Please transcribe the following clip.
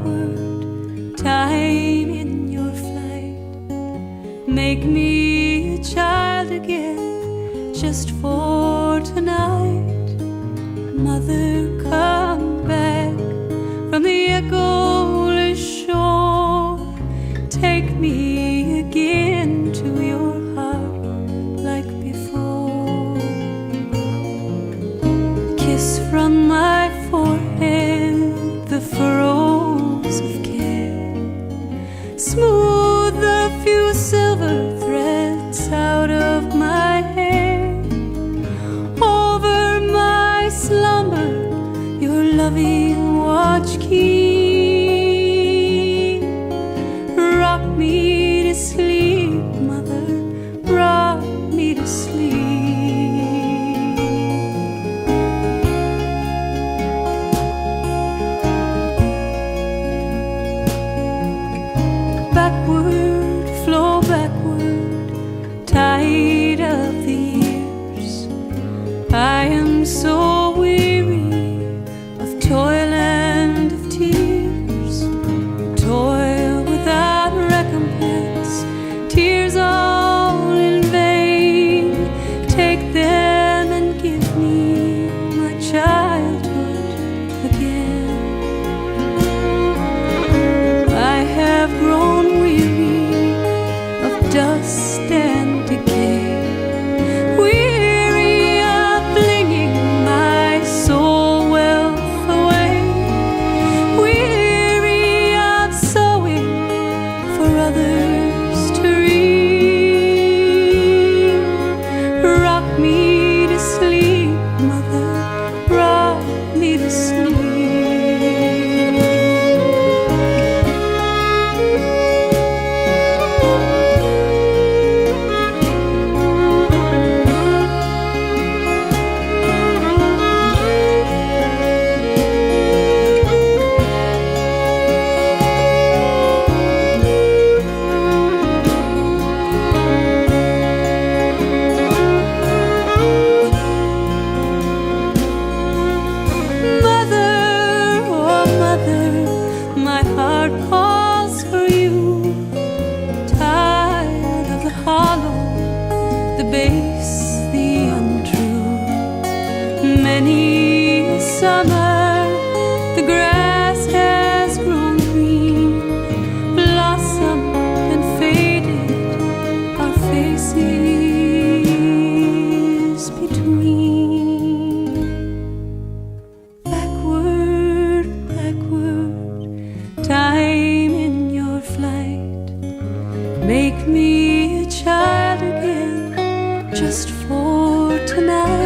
backward, time in your flight. Make me a child again, just for tonight. Mother, come back from the echoless shore. Take me again to your heart like before. Kiss from my forehead the furrows of care. Smooth the few silver threads out of my hair. Over my slumber your loving watch keep. Rock me to sleep, mother, rock me to sleep. Backward, flow backward, tide of the years. I am so weary of toil and of tears. Toil without recompense, tears all in vain. Take them and give me my childhood again. I have grown weary of dust and decay, weary of flinging my soul wealth away, weary of sowing for others to reap. Rock me to sleep, mother, rock me to sleep. My heart calls for you. Tired of the hollow, the base, the untrue. Many a summer the grass has grown green, blossomed and faded, our faces between. Backward, backward, time in your flight. Make me a child again, just for tonight.